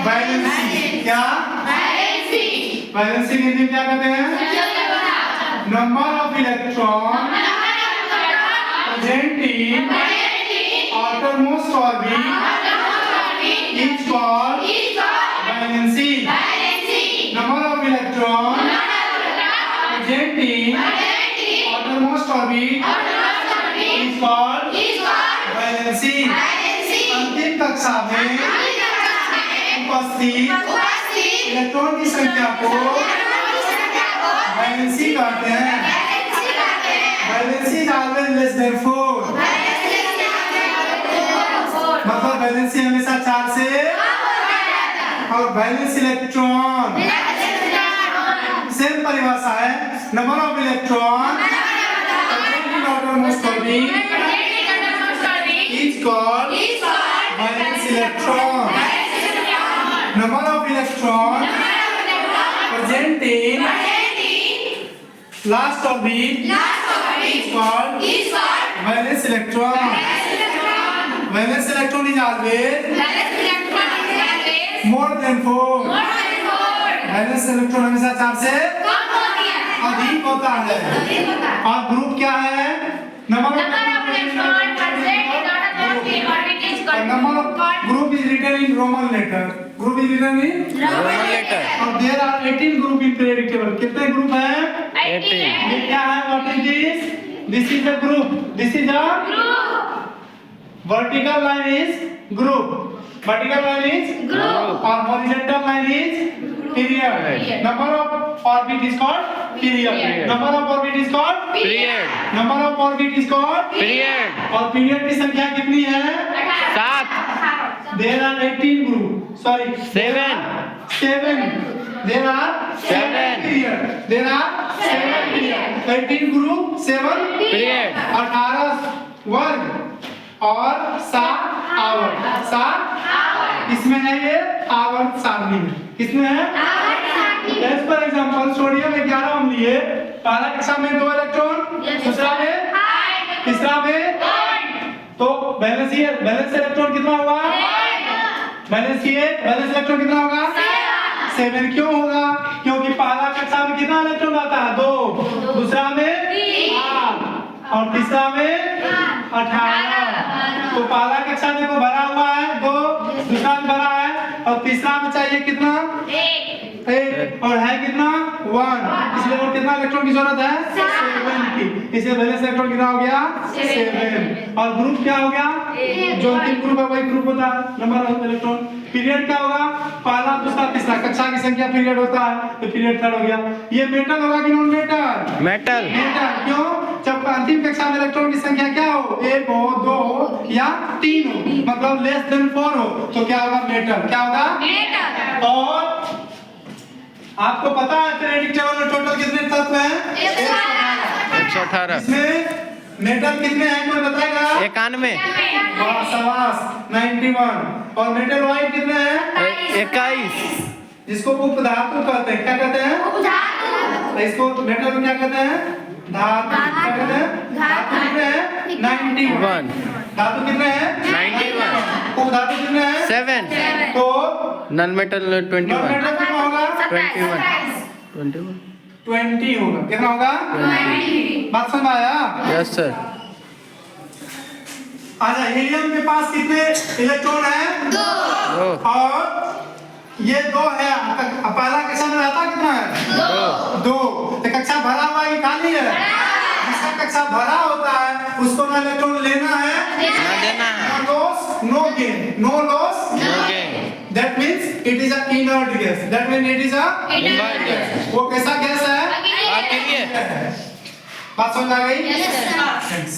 Valency. क्या? Valency Hindi में क्या कहते हैं? Number of electron present in outermost orbit is called valency. Number of electron present in outermost orbit is called valency. अंतिम कक्षा में उपस्थित इलेक्ट्रॉन की संख्या को वैलेंसी कहते हैं। Valency is always less than 4। मतलब वैलेंसी हमेशा 4 से और वैलेंस इलेक्ट्रॉन सेम परिभाषा है। Number of electron in outermost orbit is called valence electron. Number of electron present in last orbit is called valence electron. Valence electron is always more than 4. Valence electron हमेशा 4 से अधिक होता है। और group क्या है? Number of group is written in Roman letter. Group is written in Roman letter. और there are 18 group in periodic table. कितने ग्रुप हैं? 18. ये क्या है? What is this? This is a group. This is a vertical line is group. Vertical line is Group. और horizontal line is period. Number of orbit is called period. Number of orbit is called Period. number of orbit is called Period. और period की संख्या कितनी है? 7. There are 18 group. Sorry. 7. 7. There are 7 period. There are 7 period. 18 group, 7 Period. 18 वर्ग और 7 आवर्त। 7 इसमें है ये आवर्त सारणी में। किसमें है? जैसे फॉर एग्जांपल सोडियम 11 हम लिए। पहला कक्षा में 2 इलेक्ट्रॉन, दूसरा में, तीसरा में, तो बैलेंस इलेक्ट्रॉन कितना होगा? बैलेंस इलेक्ट्रॉन कितना होगा? 7 क्यों होगा? क्योंकि पहला कक्षा में कितना इलेक्ट्रॉन आता है? 2, दूसरा में 8 और तीसरा में 18। तो पहला कक्षा में को भरा हुआ है 2, दूसरा में भरा है और तीसरा में चाहिए कितना? 8 और है कितना? 1। इसलिए और कितना इलेक्ट्रॉन की जरूरत है? 7 की। इसलिए बैलेंस इलेक्ट्रॉन कितना हो गया? 7। और ग्रुप क्या हो गया? जो अंतिम ग्रुप है वही ग्रुप होता है। Number of electron. पीरियड क्या होगा? पहला, दूसरा, तीसरा। कक्षा की संख्या पीरियड होता है तो पीरियड 3 हो गया। ये मेटल होगा कि नॉन मेटल? Metal. मेटल। क्यों? जब अंतिम कक्षा में इलेक्ट्रॉन की संख्या क्या हो? 1 हो, 2 हो या 3 हो, मतलब लेस देन 4 हो, तो क्या होगा? मेटल। क्या होगा? और आपको पता है पीरियडिक टेबल में टोटल कितने तत्व हैं? 118. इसमें मेटल कितने हैं कोई बताएगा? 91. शाबाश 91। और मेटल वाइट कितने हैं? 21. जिसको उपधातु कहते हैं। क्या कहते हैं? इसको मेटल को क्या कहते हैं? धातु। क्या कहते हैं? धातु कितने हैं? 91। धातु कितने हैं? 91. उपधातु कितने हैं? 7. तो Non metal 21. मेटल कितना होगा? 21. 20 होगा। कितना होगा? 20. बात समझ में आया? Yes sir. अच्छा, हीलियम के पास कितने इलेक्ट्रॉन हैं? 2. और ये 2 है। पहला कक्षा में रहता कितना है? 2। तो कक्षा भरा हुआ है कि खाली है? जिसका कक्षा भरा होता है उसको ना इलेक्ट्रॉन लेना है ना देना है। No loss, no gain. No loss, No gain. that means it is a inert gas. That means it is a Inert gas. वो कैसा गैस है? Aqueous. बात समझ आ गई? Yes, sir. Thanks.